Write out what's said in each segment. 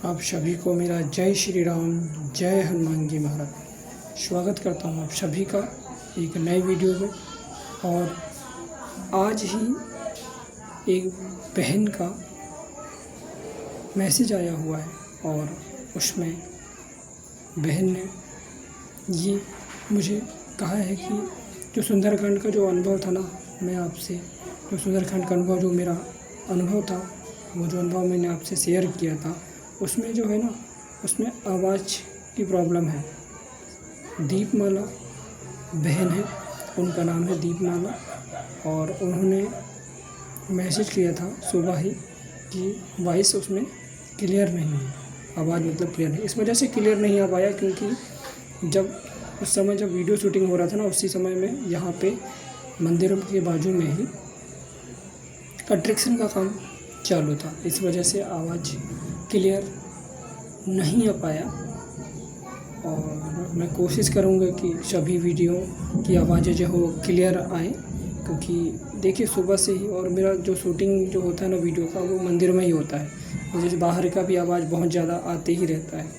आप सभी को मेरा जय श्री राम, जय हनुमान जी महाराज। स्वागत करता हूँ आप सभी का एक नए वीडियो में। और आज ही एक बहन का मैसेज आया हुआ है और उसमें बहन ने ये मुझे कहा है कि जो सुंदरकांड का जो अनुभव था ना, मैं आपसे जो सुंदरकांड का अनुभव जो मेरा अनुभव था, वो जो अनुभव मैंने आपसे शेयर किया था, उसमें जो है ना, उसमें आवाज़ की प्रॉब्लम है। दीपमाला बहन है, उनका नाम है दीपमाला, और उन्होंने मैसेज किया था सुबह ही कि वॉइस उसमें क्लियर नहीं है, आवाज़ मतलब क्लियर नहीं। इस वजह से क्लियर नहीं आ पाया क्योंकि जब उस समय जब वीडियो शूटिंग हो रहा था ना, उसी समय में यहाँ पे मंदिर के बाजू में ही कंस्ट्रक्शन का काम चालू था। इस वजह से आवाज़ क्लियर नहीं आ पाया। और मैं कोशिश करूँगा कि सभी वीडियो की आवाज़ें जो हो क्लियर आए, क्योंकि देखिए सुबह से ही, और मेरा जो शूटिंग जो होता है ना वीडियो का, वो मंदिर में ही होता है। जैसे बाहर का भी आवाज़ बहुत ज़्यादा आते ही रहता है।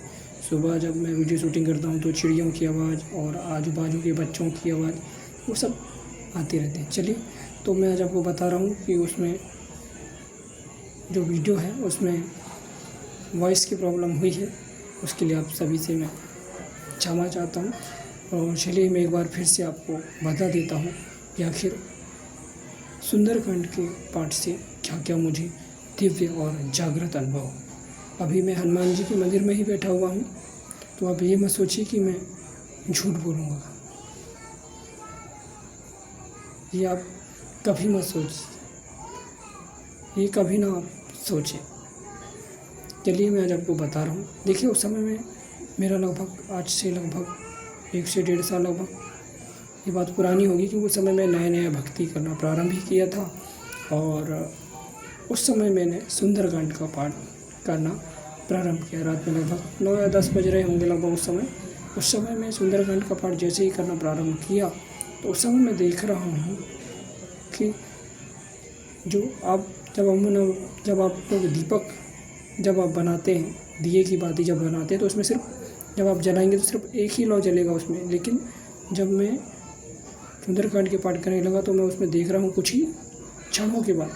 सुबह जब मैं वीडियो शूटिंग करता हूँ तो चिड़ियों की आवाज़ और आजू बाजू के बच्चों की आवाज़, वो सब आती रहती है। चलिए, तो मैं आज आपको बता रहा हूँ कि उसमें जो वीडियो है उसमें वॉइस की प्रॉब्लम हुई है। उसके लिए आप सभी से मैं क्षमा चाहता हूँ। और चलिए, मैं एक बार फिर से आपको बता देता हूँ कि आखिर सुंदरकांड के पाठ से क्या क्या मुझे दिव्य और जागृत अनुभव। अभी मैं हनुमान जी के मंदिर में ही बैठा हुआ हूँ, तो आप ये मत सोचिए कि मैं झूठ बोलूँगा, ये आप कभी मत सोचिए, ये कभी ना आप सोचें। चलिए, मैं आज आपको बता रहा हूँ। देखिए, उस समय में मेरा लगभग आज से लगभग 1 से 1.5 साल लगभग, ये बात पुरानी होगी क्योंकि उस समय मैं नया भक्ति करना प्रारंभ ही किया था। और उस समय मैंने सुंदरकांड का पाठ करना प्रारंभ किया। रात में लगभग 9 या 10 बज रहे होंगे लगभग उस समय मैं सुंदरकांड का पाठ जैसे ही करना प्रारंभ किया, तो उस समय मैं देख रहा हूँ कि जो आप जब आप लोग दीपक जब आप बनाते हैं, दिए की बाती जब बनाते हैं, तो उसमें सिर्फ जब आप जलाएंगे तो सिर्फ एक ही लौ जलेगा उसमें। लेकिन जब मैं सुंदरकांड के पाठ करने लगा तो मैं उसमें देख रहा हूँ कुछ ही क्षणों के बाद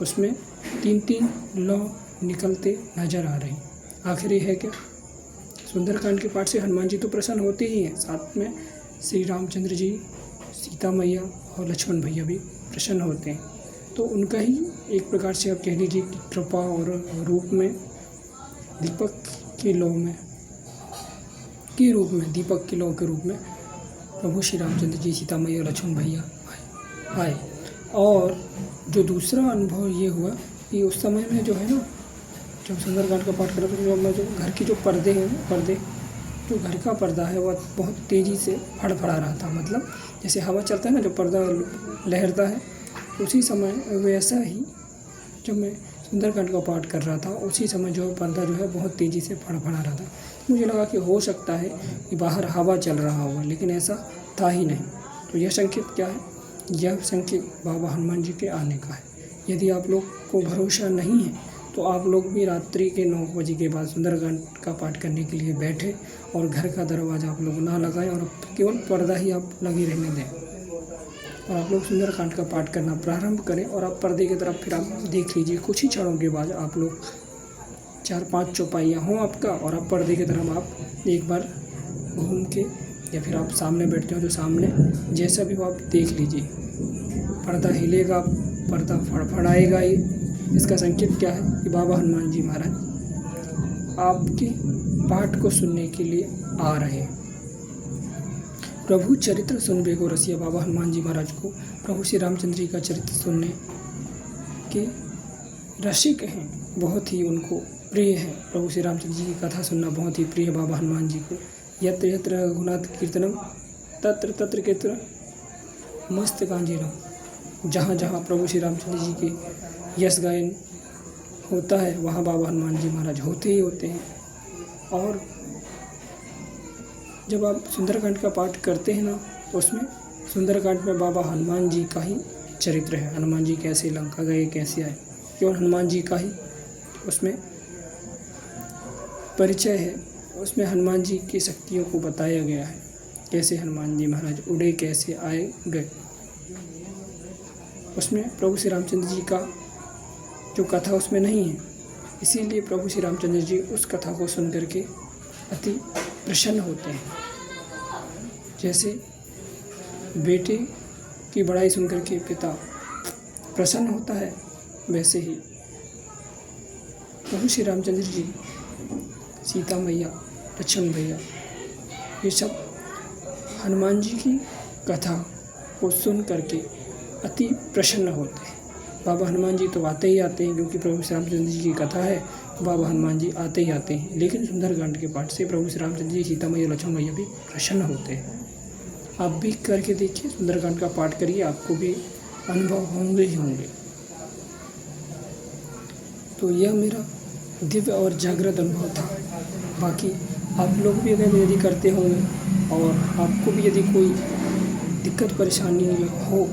उसमें 3-3 लौ निकलते नज़र आ रहे हैं। आखिर ये है क्या? सुंदरकांड के पाठ से हनुमान जी तो प्रसन्न होते ही हैं, साथ में श्री रामचंद्र जी, सीता मैया और लक्ष्मण भैया भी प्रसन्न होते हैं। तो उनका ही एक प्रकार से आप कह लीजिए कि कृपा और रूप में दीपक की लौ में दीपक की लौ के रूप में प्रभु श्री रामचंद्र जी, सीता मैया और लक्ष्मण भैया आए। और जो दूसरा अनुभव ये हुआ कि उस समय में जो है ना, जब सुंदरकांड का पाठ कर रहा था, तो मैं जो घर की जो जो घर का पर्दा है वो बहुत तेज़ी से फड़फड़ा रहा था। मतलब जैसे हवा चलता है ना, जो पर्दा लहरता है, उसी समय वैसा ही जब मैं सुंदरकांड का पाठ कर रहा था, उसी समय जो पर्दा जो है बहुत तेज़ी से फड़फड़ा रहा था। मुझे लगा कि हो सकता है कि बाहर हवा चल रहा होगा, लेकिन ऐसा था ही नहीं। तो यह संकेत क्या है? यह संकेत बाबा हनुमान जी के आने का है। यदि आप लोग को भरोसा नहीं है तो आप लोग भी रात्रि के 9 बजे के बाद सुंदरकांड का पाठ करने के लिए बैठे और घर का दरवाज़ा आप लोग ना लगाएं और केवल पर्दा ही आप लगे रहने दें, और आप लोग सुंदरकांड का पाठ करना प्रारंभ करें। और आप पर्दे की तरफ फिर आप देख लीजिए, कुछ ही क्षणों के बाद आप लोग 4-5 चौपाइयाँ हों आपका, और आप पर्दे की तरफ आप एक बार घूम के, या फिर आप सामने बैठते हो तो सामने जैसा भी हो आप देख लीजिए, पर्दा हिलेगा, पर्दा फड़फड़ाएगा ही। इसका संकेत क्या है कि बाबा हनुमान जी महाराज आपके पाठ को सुनने के लिए आ रहे हैं। प्रभु चरित्र सुनबे को रसिया बाबा हनुमान जी महाराज को प्रभु श्री रामचंद्र जी का चरित्र सुनने के रसिक हैं, बहुत ही उनको प्रिय है। प्रभु श्री रामचंद्र जी की कथा सुनना बहुत ही प्रिय है बाबा हनुमान जी को। यत्र यत्र रघुनाथ कीर्तनम तत्र तत्र कीर्तन मस्त कांजीनम। जहाँ जहाँ प्रभु श्री रामचंद्र जी के यश गायन होता है, वहाँ बाबा हनुमान जी महाराज होते ही होते हैं। और जब आप सुंदरकांड का पाठ करते हैं ना, तो उसमें सुंदरकांड में बाबा हनुमान जी का ही चरित्र है। हनुमान जी कैसे लंका गए, कैसे आए, केवल हनुमान जी का ही उसमें परिचय है उसमें हनुमान जी की शक्तियों को बताया गया है, कैसे हनुमान जी महाराज उड़े, कैसे आए गए। उसमें प्रभु श्री रामचंद्र जी का जो कथा उसमें नहीं है, इसीलिए प्रभु श्री रामचंद्र जी उस कथा को सुन करके अति प्रसन्न होते हैं। जैसे बेटे की बड़ाई सुन करके पिता प्रसन्न होता है, वैसे ही प्रभु श्री रामचंद्र जी, सीता मैया, लक्ष्मण भैया, ये सब हनुमान जी की कथा को सुन करके अति प्रसन्न होते हैं। बाबा हनुमान जी तो आते ही आते हैं, क्योंकि प्रभु श्री रामचंद्र जी की कथा है, बाबा हनुमान जी आते ही आते हैं। लेकिन सुंदरकांड के पाठ से प्रभु श्री रामचंद्र जी, सीता मैया, लक्ष्मण भैया भी प्रसन्न होते हैं। आप भी करके देखिए, सुंदरकांड का पाठ करिए, आपको भी अनुभव होंगे ही होंगे। तो यह मेरा दिव्य और जागृत अनुभव था। बाकी आप लोग भी अगर यदि करते होंगे और आपको भी यदि कोई दिक्कत परेशानी हो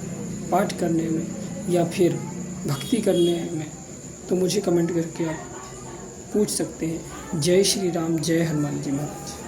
पाठ करने में या फिर भक्ति करने में, तो मुझे कमेंट करके आप पूछ सकते हैं। जय श्री राम, जय हनुमान जी महाराज।